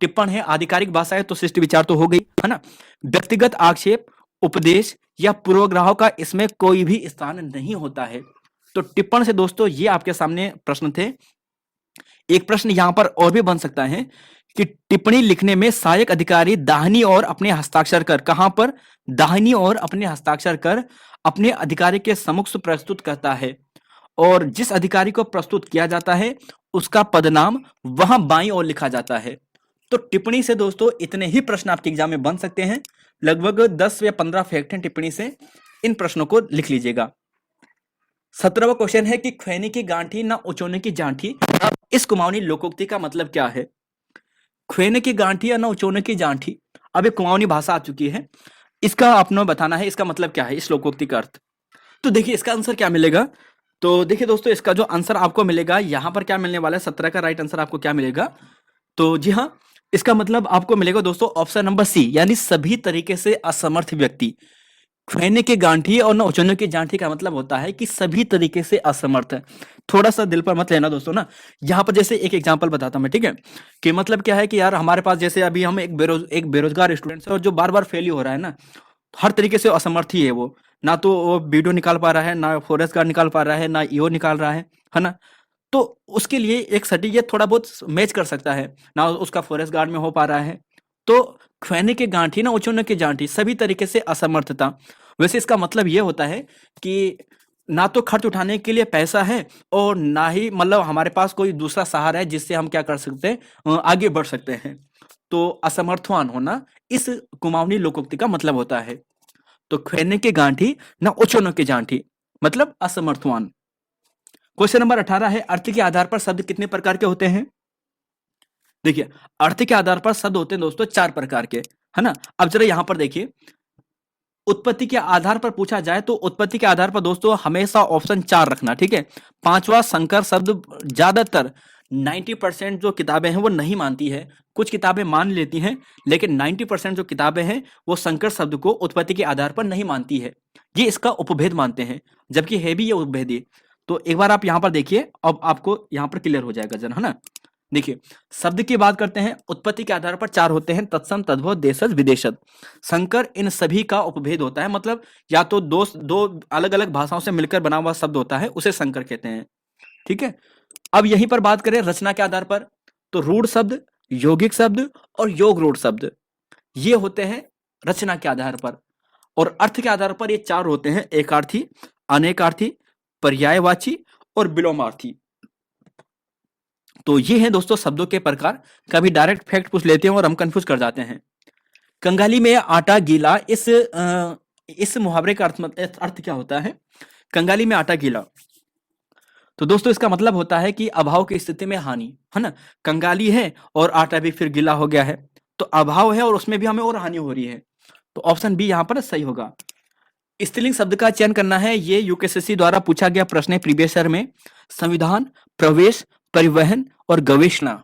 [SPEAKER 1] टिप्पण है, आधिकारिक भाषा है, तो शिष्ट विचार तो हो गई, है ना। व्यक्तिगत आक्षेप, उपदेश या पूर्वग्रहों का इसमें कोई भी स्थान नहीं होता है। तो टिप्पण से दोस्तों ये आपके सामने प्रश्न थे। एक प्रश्न यहां पर और भी बन सकता है कि टिप्पणी लिखने में सहायक अधिकारी दाहिनी ओर अपने हस्ताक्षर कर, कहां पर? दाहिनी ओर अपने हस्ताक्षर कर अपने अधिकारी के समक्ष प्रस्तुत करता है, और जिस अधिकारी को प्रस्तुत किया जाता है उसका पदनाम वहां बाईं ओर लिखा जाता है। तो टिप्पणी से दोस्तों इतने ही प्रश्न आपके एग्जाम में बन सकते हैं। लगभग 10 या 15 फैक्ट हैं टिप्पणी से, इन प्रश्नों को लिख लीजिएगा। 17वां क्वेश्चन है कि खैनी की गांठी ना उचोने की जांठी। अब इस कुमाऊनी लोकोक्ति का मतलब क्या है? खैनी की गांठी या ना उचोने की जांठी, अब एक कुमाऊनी भाषा आ चुकी है, इसका आपने बताना है इसका मतलब क्या है, इस लोकोक्ति का अर्थ। तो देखिए इसका आंसर क्या मिलेगा। तो देखिए दोस्तों, इसका जो आंसर आपको मिलेगा यहां पर क्या मिलने वाला है, 17 का राइट आंसर आपको क्या मिलेगा। तो जी हाँ, इसका मतलब आपको मिलेगा दोस्तों ऑप्शन नंबर सी, यानी सभी तरीके से असमर्थ व्यक्ति। खैनी की गांठी और न उचोने की जांठी का मतलब होता है कि सभी तरीके से असमर्थ है। थोड़ा सा दिल पर मत लेना दोस्तों ना। यहाँ पर जैसे एक एग्जांपल बताता हूं मैं, ठीक है, कि मतलब क्या है कि यार हमारे पास जैसे अभी हम एक बेरोजगार स्टूडेंट है और जो बार बार फेल ही हो रहा है ना, हर तरीके से असमर्थ ही है वो। ना तो वो वीडियो निकाल पा रहा है, ना फॉरेस्ट गार्ड निकाल पा रहा है, ना ईओ निकाल रहा है ना। तो उसके लिए एक सर्टिफिकेट थोड़ा बहुत मैच कर सकता है, ना उसका फॉरेस्ट गार्ड में हो पा रहा है। तो खैनी की गांठी ना उचोने की जांठी, सभी तरीके से असमर्थता। वैसे इसका मतलब ये होता है कि ना तो खर्च उठाने के लिए पैसा है और ना ही मतलब हमारे पास कोई दूसरा सहारा है जिससे हम क्या कर सकते हैं, आगे बढ़ सकते हैं। तो असमर्थवान होना इस कुमाऊनी लोकोक्ति का मतलब होता है। तो खैनी की गांठी ना उचोने की जांठी मतलब असमर्थवान। क्वेश्चन नंबर 18 है, अर्थ के आधार पर शब्द कितने प्रकार के होते हैं? देखिए, अर्थ के आधार पर शब्द होते हैं दोस्तों 4 प्रकार के, है ना। अब जरा यहां पर देखिए, उत्पत्ति के आधार पर पूछा जाए तो उत्पत्ति के आधार पर दोस्तों हमेशा ऑप्शन 4 रखना, ठीक है। पांचवा संकर शब्द ज्यादातर 90% जो किताबें हैं वो नहीं मानती है। कुछ किताबें मान लेती हैं, लेकिन 90% जो किताबें हैं वो संकर शब्द को उत्पत्ति के आधार पर नहीं मानती है, ये इसका उपभेद मानते हैं, जबकि है भी ये उपभेदी। तो एक बार आप यहाँ पर देखिए, अब आपको यहाँ पर क्लियर हो जाएगा जन, है ना। देखिए, शब्द की बात करते हैं, उत्पत्ति के आधार पर 4 होते हैं, तत्सम, तद्भव, देशज, विदेशज। संकर इन सभी का उपभेद होता है, मतलब या तो दो अलग अलग भाषाओं से मिलकर बना हुआ शब्द होता है, उसे संकर कहते हैं, ठीक है। अब यहीं पर बात करें रचना के आधार पर, तो रूढ़ शब्द, यौगिक शब्द और योग रूढ़ शब्द, ये होते हैं रचना के आधार पर। और अर्थ के आधार पर ये 4 होते हैं, एकार्थी, अनेकार्थी, पर्यायवाची और विलोमार्थी। तो ये है दोस्तों शब्दों के प्रकार। कभी डायरेक्ट फैक्ट पूछ लेते हैं और हम कंफ्यूज कर जाते हैं। कंगाली में आटा गीला, इस मुहावरे का अर्थ क्या होता है? कंगाली में आटा गीला, तो दोस्तों इसका मतलब होता है कि अभाव की स्थिति में हानि, है ना। कंगाली है और आटा भी फिर गीला हो गया है, तो अभाव है और उसमें भी हमें और हानि हो रही है। तो ऑप्शन बी यहां पर सही होगा। स्त्रीलिंग शब्द का चयन करना है, ये यूकेएसएससी द्वारा पूछा गया प्रश्न है प्रीवियस ईयर में। संविधान, प्रवेश, परिवहन और गवेषणा।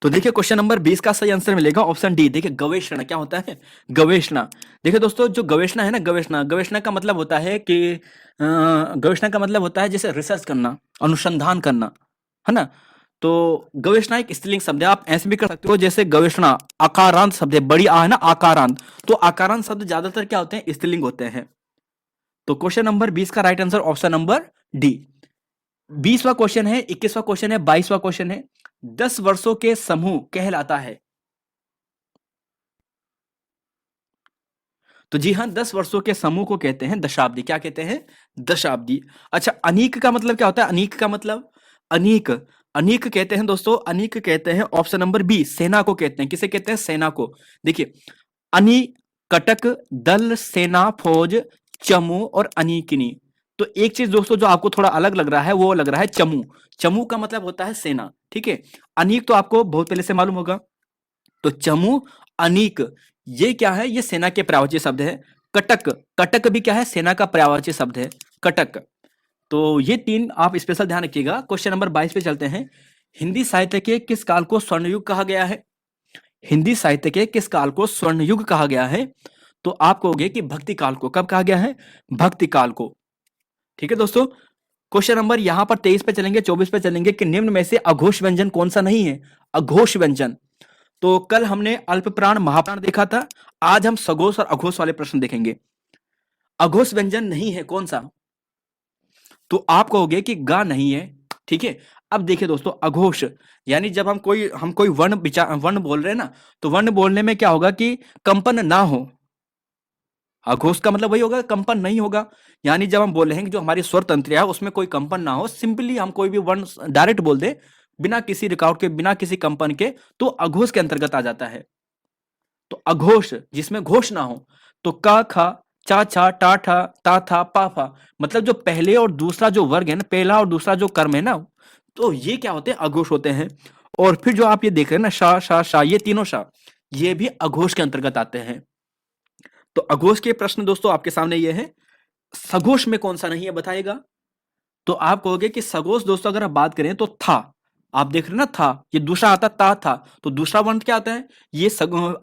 [SPEAKER 1] तो देखिए क्वेश्चन नंबर 20 का सही आंसर मिलेगा ऑप्शन डी। देखिए गवेषणा क्या होता है? गवेषणा। देखिए दोस्तों, जो गवेषणा है ना, गवेषणा का मतलब होता है कि गवेषणा का मतलब होता है जैसे रिसर्च करना, अनुसंधान करना, है ना। तो गवेषणा एक स्त्रीलिंग शब्द है। आप ऐसे भी कर सकते हो जैसे गवेषणा आकारांत शब्द है, बड़ी आ है ना, आकारांत। तो आकारांत शब्द ज्यादातर क्या होते हैं? स्त्रीलिंग होते हैं। तो क्वेश्चन नंबर 20 का right answer option number D. 20वां क्वेश्चन है, 21वां क्वेश्चन है, 22वां क्वेश्चन है। 10 वर्षों के समूह कहलाता है। तो जी हाँ, 10 वर्षों के समूह को कहते हैं दशाब्दी। क्या कहते हैं? दशाब्दी। अच्छा, अनीक का मतलब क्या होता है? अनीक का मतलब अनीक, अनीक कहते हैं दोस्तों, अनीक कहते हैं ऑप्शन नंबर बी, सेना को कहते हैं। किसे कहते हैं? सेना को। देखिए, अनी, कटक, दल, सेना, फौज, चमू और अनीकिनी। तो एक चीज दोस्तों जो आपको थोड़ा अलग लग रहा है, वो लग रहा है चमू। चमू का मतलब होता है सेना, ठीक है। अनीक तो आपको बहुत पहले से मालूम होगा। तो चमू, अनीक, ये क्या है? ये सेना के पर्यायवाची शब्द है। कटक, कटक भी क्या है? सेना का पर्यायवाची शब्द है, कटक। तो ये तीन आप स्पेशल ध्यान रखिएगा। क्वेश्चन नंबर 22 पे चलते हैं। हिंदी साहित्य के किस काल को स्वर्ण युग कहा गया है? हिंदी साहित्य के किस काल को स्वर्ण युग कहा गया है? तो आप कहोगे कि भक्ति काल को। कब कहा गया है? भक्ति काल को। ठीक है दोस्तों। क्वेश्चन नंबर यहां पर 23 पे चलेंगे, 24 पे चलेंगे कि निम्न में से अघोष व्यंजन कौन सा नहीं है? अघोष व्यंजन। तो कल हमने अल्प प्राण महाप्राण देखा था, आज हम सघोष और अघोष वाले प्रश्न देखेंगे। अघोष व्यंजन नहीं है कौन सा? तो आप कहोगे कि गा नहीं है, ठीक है। अब देखिए दोस्तों, अघोष यानी जब हम कोई वर्ण बोल रहे हैं ना, तो वर्ण बोलने में क्या होगा कि कंपन ना हो। अघोष का मतलब वही होगा, कंपन नहीं होगा। यानी जब हम बोल रहे हैं कि जो हमारी स्वर तंत्रिया है उसमें कोई कंपन ना हो, सिंपली हम कोई भी वर्ण डायरेक्ट बोल दे बिना किसी रिकॉर्ड के, बिना किसी कंपन के, तो अघोष के अंतर्गत आ जाता है। तो अघोष जिसमें घोष ना हो, तो का खा, चा छा, टा ठा, ता था, पा फा, मतलब जो पहले और दूसरा जो वर्ग है ना, पहला और दूसरा जो कर्म है ना, तो ये क्या होते हैं? अघोष होते हैं। और फिर जो आप ये देख रहे हैं ना, शा शा शा, ये तीनों शा, ये भी अघोष के अंतर्गत आते हैं। तो अघोष के प्रश्न दोस्तों आपके सामने ये है। सघोष में कौन सा नहीं है बताएगा? तो आप कहोगे कि सघोष दोस्तों अगर आप बात करें तो था, आप देख रहे हैं ना, था, ये दूसरा आता ता था, तो दूसरा वर्ण क्या आता है? ये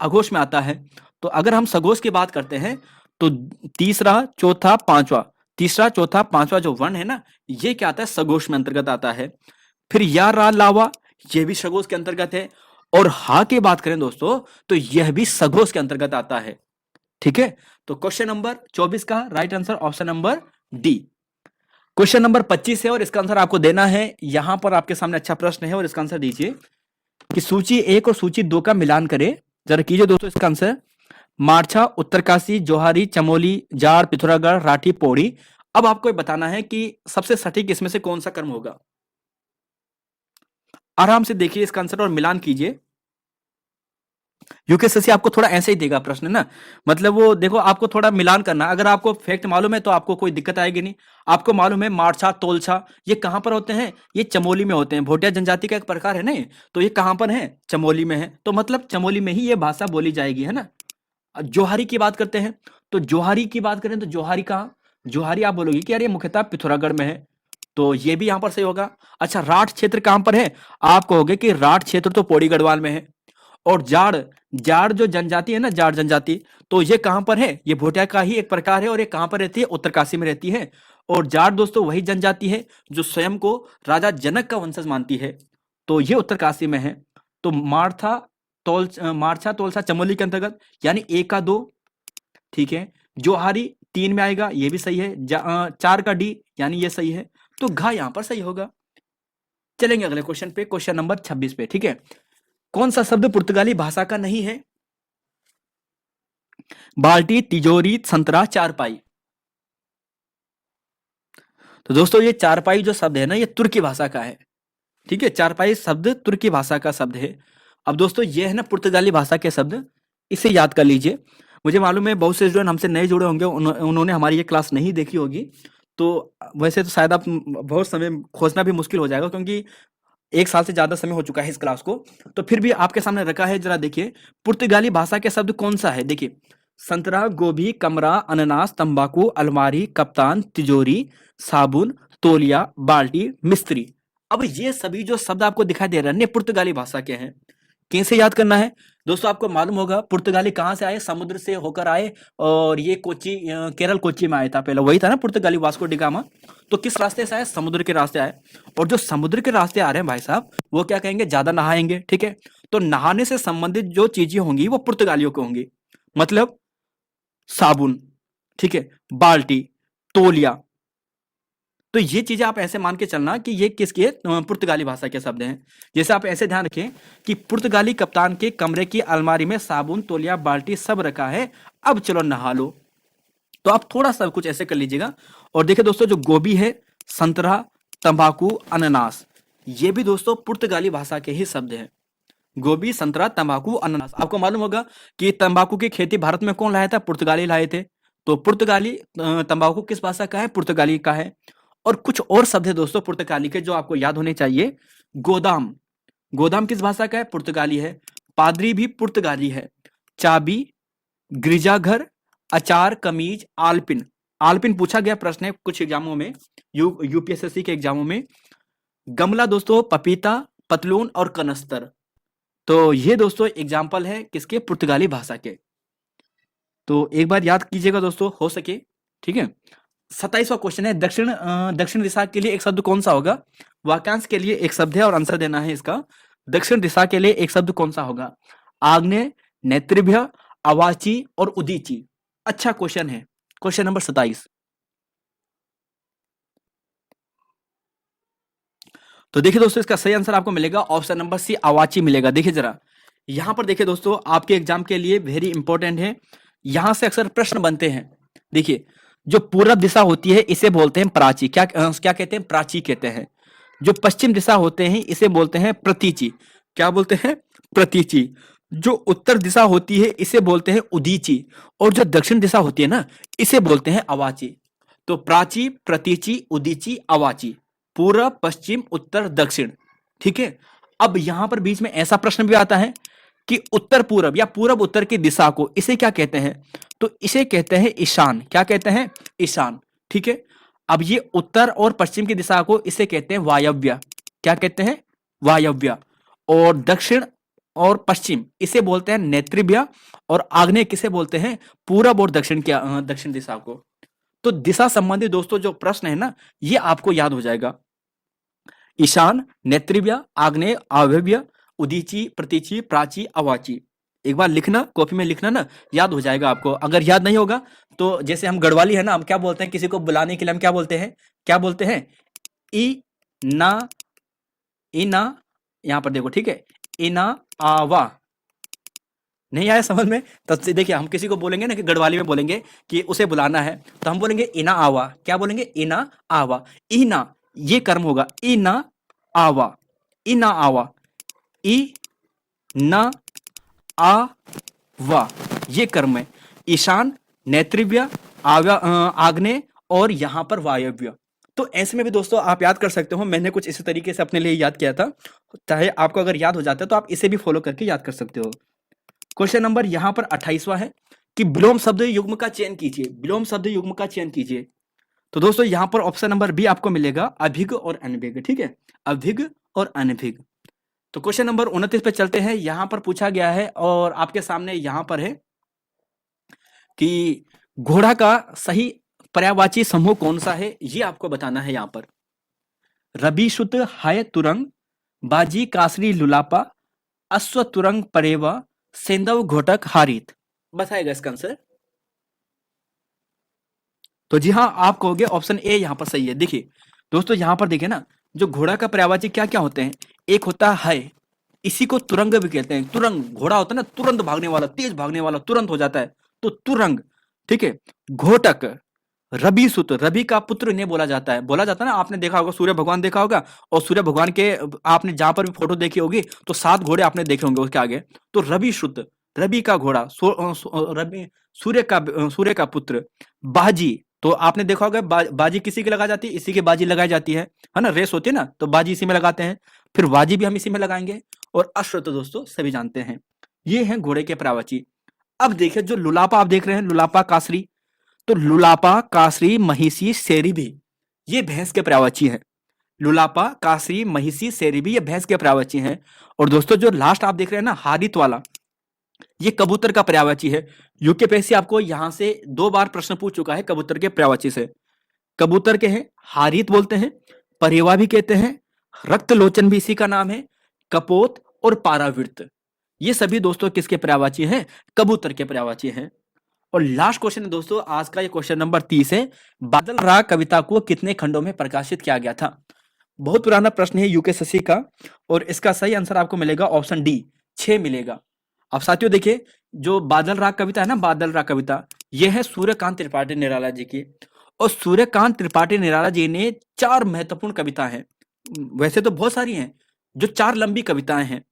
[SPEAKER 1] अघोष में आता है। तो अगर हम सघोष की बात करते हैं तो तीसरा, चौथा, पांचवा, तीसरा, चौथा, पांचवा जो वर्ण है ना, ये क्या आता है? सघोष में अंतर्गत आता है। फिर या, रा, लावा, ये भी सघोष के अंतर्गत है। और हा की बात करें दोस्तों तो यह भी सघोष के अंतर्गत आता है, ठीक है। तो क्वेश्चन नंबर 24 का right answer option number D. Question number 25 है और इसका आंसर आपको देना है। यहां पर आपके सामने अच्छा प्रश्न है और इसका आंसर दीजिए कि सूची 1 और सूची 2 का मिलान करें। जरा कीजिए दोस्तों इसका आंसर। मारछा, उत्तरकाशी, जोहारी, चमोली, जार, पिथौरागढ़, राठी, पौड़ी। अब आपको ये बताना है कि सबसे सटीक इसमें से कौन सा कर्म होगा। आराम से देखिए इसका आंसर और मिलान कीजिए। यूकेएसएससी आपको थोड़ा ऐसे ही देगा प्रश्न ना, मतलब वो देखो आपको थोड़ा मिलान करना। अगर आपको फैक्ट मालूम है तो आपको कोई दिक्कत आएगी नहीं। आपको मालूम है मारछा, तोलछा, ये कहां पर होते हैं? ये चमोली में होते हैं। भोटिया जनजाति का एक प्रकार है ना ये, तो ये कहां पर है? चमोली में है। तो मतलब चमोली में ही ये भाषा बोली जाएगी, है ना। जोहारी की बात करते हैं, तो जोहारी की बात करें तो जोहारी कहाँ? जोहारी आप बोलोगे कि यार ये मुख्यतः पिथौरागढ़ में है, तो ये भी यहां पर सही होगा। अच्छा, राठ क्षेत्र कहां पर है? आप कहोगे कि राठ क्षेत्र तो पौड़ी गढ़वाल में है। और जाड़, जाड़ जो जनजाति है ना, जाड़ जनजाति, तो ये कहां पर है? ये भोटिया का ही एक प्रकार है और ये कहां पर रहती है? उत्तरकाशी में रहती है। और जाड़ दोस्तों वही जनजाति है जो स्वयं को राजा जनक का वंशज मानती है, तो ये उत्तरकाशी में है। तो मारछा, तोलसा चमोली के अंतर्गत, यानी 1 का 2, ठीक है। जोहारी 3 में आएगा, ये भी सही है। 4 का डी, यानी ये सही है। तो घा यहां पर सही होगा। चलेंगे अगले क्वेश्चन पे, क्वेश्चन नंबर 26 पे, ठीक है। कौन सा शब्द पुर्तगाली भाषा का नहीं है? बाल्टी, तिजोरी, संतरा, चारपाई। तो दोस्तों ये चारपाई जो शब्द है ना, ये तुर्की भाषा का है, ठीक है। चारपाई शब्द तुर्की भाषा का शब्द है। अब दोस्तों ये है ना पुर्तगाली भाषा के शब्द, इसे याद कर लीजिए। मुझे मालूम है बहुत से स्टूडेंट हमसे नए जुड़े होंगे, उन्होंने हमारी ये क्लास नहीं देखी होगी। तो वैसे तो शायद आप बहुत समय खोजना भी मुश्किल हो जाएगा, क्योंकि 1 साल से ज्यादा समय हो चुका है इस क्लास को। तो फिर भी आपके सामने रखा है, जरा देखिए पुर्तगाली भाषा के शब्द कौन सा है। देखिए, संतरा, गोभी, कमरा, अनानास, तंबाकू, अलमारी, कप्तान, तिजोरी, साबुन, तौलिया, बाल्टी, मिस्त्री। अब ये सभी जो शब्द आपको दिखाई दे रहे हैं, ये पुर्तगाली भाषा के हैं। कैसे याद करना है दोस्तों? आपको मालूम होगा पुर्तगाली कहां से आए? समुद्र से होकर आए, और ये कोच्चि, केरल कोच्चि में आया था पहले, वही था ना पुर्तगाली, वास्को डी गामा। तो किस रास्ते से आए? समुद्र के रास्ते आए। और जो समुद्र के रास्ते आ रहे हैं भाई साहब, वो क्या कहेंगे? ज्यादा नहाएंगे, ठीक है। तो नहाने से संबंधित जो चीजें होंगी वो पुर्तगालियों को होंगी, मतलब साबुन, ठीक है, बाल्टी, तौलिया। तो ये चीजें आप ऐसे मान के चलना कि ये किसके पुर्तगाली भाषा के शब्द हैं। जैसे आप ऐसे ध्यान रखें कि पुर्तगाली कप्तान के कमरे की अलमारी में साबुन, तौलिया, बाल्टी सब रखा है, अब चलो नहा लो। तो आप थोड़ा सा कुछ ऐसे कर लीजिएगा। और देखिए दोस्तों, जो गोभी है, संतरा, तंबाकू, अनानास, ये भी दोस्तों पुर्तगाली भाषा के ही शब्द हैं। गोभी, संतरा, तंबाकू, अनानास। आपको मालूम होगा कि तंबाकू की खेती भारत में कौन लाया था? पुर्तगाली लाए थे। तो पुर्तगाली तंबाकू किस भाषा का है? पुर्तगाली का है। और कुछ और शब्द है दोस्तों पुर्तगाली के जो आपको याद होने चाहिए। गोदाम, गोदाम किस भाषा का है? पुर्तगाली है। पादरी भी पुर्तगाली है। चाबी, गिरजाघर, अचार, कमीज, आलपिन। आलपिन पूछा गया प्रश्न है कुछ एग्जामों में, यूपीएसएससी के एग्जामों में। गमला दोस्तों पपीता, पतलून और कनस्तर। तो ये दोस्तों एग्जाम्पल है किसके? पुर्तगाली भाषा के। तो एक बार याद कीजिएगा दोस्तों, हो सके, ठीक है। 27वां क्वेश्चन है, दक्षिण दिशा के लिए एक शब्द कौन सा होगा? वाक्यांश के लिए एक शब्द है और आंसर देना है इसका। दक्षिण दिशा के लिए एक शब्द कौन सा होगा? आग्नेय, नेत्रिभ्य, अवाची और उदीची। अच्छा क्वेश्चन है, क्वेश्चन नंबर 27। तो देखिए दोस्तों, इसका सही आंसर आपको मिलेगा ऑप्शन नंबर सी, अवाची मिलेगा। देखिए जरा यहां पर देखिए दोस्तों, आपके एग्जाम के लिए वेरी इंपॉर्टेंट है, यहां से अक्सर प्रश्न बनते हैं। देखिए, जो पूरब दिशा होती है इसे बोलते हैं प्राची। क्या कहते हैं? प्राची कहते हैं। जो पश्चिम दिशा होते हैं इसे बोलते हैं प्रतीची। क्या बोलते हैं? प्रतीची। जो उत्तर दिशा होती है इसे बोलते हैं उदीची। और जो दक्षिण दिशा होती है ना, इसे बोलते हैं अवाची। तो प्राची, प्रतीची, उदीची, अवाची, पूरब, पश्चिम, उत्तर, दक्षिण। ठीक है। अब यहां पर बीच में ऐसा प्रश्न भी आता है कि उत्तर पूरब या पूरब उत्तर की दिशा को इसे क्या कहते हैं? तो इसे कहते हैं ईशान। क्या कहते हैं? ईशान। ठीक है। अब ये उत्तर और पश्चिम की दिशा को इसे कहते हैं वायव्य। क्या कहते हैं? वायव्य। और दक्षिण और पश्चिम इसे बोलते हैं नेत्रिभ्य। और आग्नेय किसे बोलते हैं? पूरब और दक्षिण दिशा को। तो दिशा संबंधी दोस्तों जो प्रश्न है ना, ये आपको याद हो जाएगा। ईशान, नेत्रिभ्य, आग्नेय, वायव्य, उदीची, प्रतीची, प्राची, अवाची। एक बार लिखना, कॉपी में लिखना ना, याद हो जाएगा आपको। अगर याद नहीं होगा तो जैसे हम गढ़वाली है ना, हम क्या बोलते हैं किसी को बुलाने के लिए? हम क्या बोलते हैं? क्या बोलते हैं? ई ना, इना। यहां पर देखो, ठीक है, इना आवा। नहीं आया समझ में? तब से देखिए, हम किसी को बोलेंगे ना कि गढ़वाली में बोलेंगे कि उसे बुलाना है, तो हम बोलेंगे इना आवा। क्या बोलेंगे? इना आवा। इना, ये कर्म होगा, इना आवा, इना आवा, ई न आ वा, ये कर्म है। ईशान, नेत्रिभ्य, आग्नेय और यहां पर वायव्य। तो ऐसे में भी दोस्तों आप याद कर सकते हो। मैंने कुछ इसी तरीके से अपने लिए याद किया था। चाहे आपको अगर याद हो जाता है तो आप इसे भी फॉलो करके याद कर सकते हो। क्वेश्चन नंबर यहां पर 28वां है कि विलोम शब्द युग्म का चयन कीजिए। विलोम शब्द युग्म का चयन कीजिए। तो दोस्तों यहां पर ऑप्शन नंबर बी आपको मिलेगा, अभिग और अनभिग। ठीक है, अभिग और अनभिग। तो क्वेश्चन नंबर 29 पे चलते हैं। यहां पर पूछा गया है और आपके सामने यहां पर है कि घोड़ा का सही पर्यायवाची समूह कौन सा है, ये आपको बताना है। यहां पर रबी शुत हाय तुरंग, बाजी कासरी लुलापा, अश्व तुरंग परेवा, सेंदव घोटक हारित। बताएगा इसका आंसर। तो जी हाँ, आप कहोगे ऑप्शन ए यहां पर सही है। देखिए दोस्तों, यहां पर देखिए ना, जो घोड़ा का पर्यायवाची क्या क्या होते हैं? एक होता है, इसी को तुरंग भी कहते हैं। तुरंग, घोड़ा होता है ना तुरंत भागने वाला, तेज भागने वाला, तुरंत हो जाता है, तो तुरंग। ठीक है। घोटक, रबी सुत, रबी का पुत्र इन्हें बोला जाता है। बोला जाता है ना, आपने देखा होगा, सूर्य भगवान देखा होगा, और सूर्य भगवान के आपने जहां पर भी फोटो देखी होगी तो 7 घोड़े आपने देखे होंगे उसके आगे। तो रबी शुद्ध, रबी का घोड़ा, रबी, सूर्य का पुत्र। बाजी, तो आपने देखा होगा बाजी किसी की लगाई जाती है? इसी की बाजी लगाई जाती है ना, रेस होती है ना, तो बाजी इसी में लगाते हैं। फिर बाजी भी हम इसी में लगाएंगे। और अश्व तो दोस्तों सभी जानते हैं। ये है घोड़े के पर्यायवाची। अब देखिए, जो लुलापा आप देख रहे हैं, लुलापा कासरी, तो लुलापा, कासरी, महिषी, सेरिभी, ये भैंस के पर्यायवाची है। लुलापा, कासरी, महिषी, सेरिभी, ये भैंस के पर्यायवाची हैं। और दोस्तों जो लास्ट आप देख रहे हैं ना, हारित वाला, ये कबूतर का पर्यायवाची है। यूकेपीएससी आपको यहां से 2 बार प्रश्न पूछ चुका है कबूतर के पर्यायवाची से। कबूतर के हैं हारित बोलते हैं, परेवा भी कहते हैं, रक्त लोचन भी इसी का नाम है, कपोत और पारावृत, ये सभी दोस्तों किसके पर्यायवाची हैं? कबूतर के पर्यायवाची हैं। और लास्ट क्वेश्चन है दोस्तों आज का, ये क्वेश्चन नंबर 30 है। बादल राग कविता को कितने खंडों में प्रकाशित किया गया था? बहुत पुराना प्रश्न है यूकेएससी का, और इसका सही आंसर आपको मिलेगा ऑप्शन डी, 6 मिलेगा। अब साथियों देखिए, जो बादल राग कविता है ना, बादल राग कविता, ये है सूर्यकांत त्रिपाठी निराला जी की। और सूर्यकांत त्रिपाठी निराला जी ने 4 महत्वपूर्ण कविता हैं, वैसे तो बहुत सारी हैं, जो 4 लंबी कविताएँ हैं।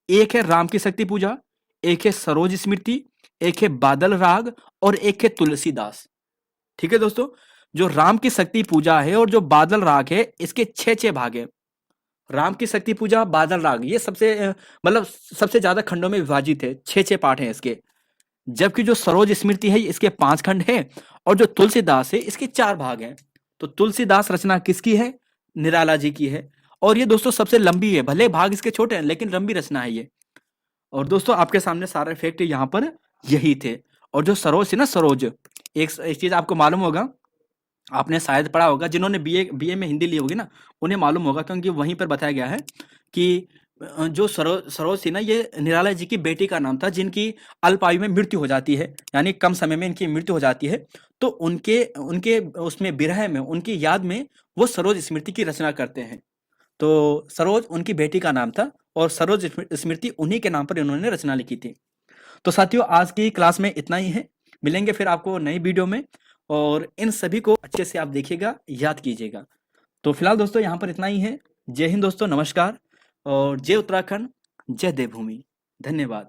[SPEAKER 1] एक है राम की शक्ति पूजा, एक है सरोज स्मृति, एक है बादल राग और एक है तुलसीदास। ठीक है दोस्तों? जो राम की शक्ति पूजा है और जो बादल राग है, इसके 6-6 भाग हैं। राम की शक्ति पूजा, बादल राग ये सबसे मतलब सबसे ज़्यादा खंडों में विभाजित है, 6-6 पार्ट हैं इसके। जबकि जो सरोज स्मृति है इसके 5 खंड हैं और जो तुलसीदास है इसके 4 भाग हैं। तो तुलसीदास रचना किसकी है? निराला जी की है। और ये दोस्तों सबसे लंबी है, भले भाग इसके छोटे हैं लेकिन लंबी रचना है ये। और दोस्तों आपके सामने सारे फैक्ट यहाँ पर यही थे। और जो सरोज थी ना, सरोज, एक चीज़ आपको मालूम होगा, आपने शायद पढ़ा होगा, जिन्होंने बीए में हिंदी ली होगी ना, उन्हें मालूम होगा, क्योंकि वहीं पर बताया गया है कि जो सरोज थी ना, ये निराला जी की बेटी का नाम था, जिनकी अल्प आयु में मृत्यु हो जाती है, यानी कम समय में इनकी मृत्यु हो जाती है। तो उनके उनके उसमें विरह में, उनकी याद में वो सरोज स्मृति की रचना करते हैं। तो सरोज उनकी बेटी का नाम था और सरोज स्मृति उन्हीं के नाम पर इन्होंने रचना लिखी थी। तो साथियों आज की क्लास में इतना ही है। मिलेंगे फिर आपको नई वीडियो में, और इन सभी को अच्छे से आप देखिएगा, याद कीजिएगा। तो फिलहाल दोस्तों यहाँ पर इतना ही है। जय हिंद दोस्तों, नमस्कार, और जय उत्तराखंड, जय देवभूमि। धन्यवाद।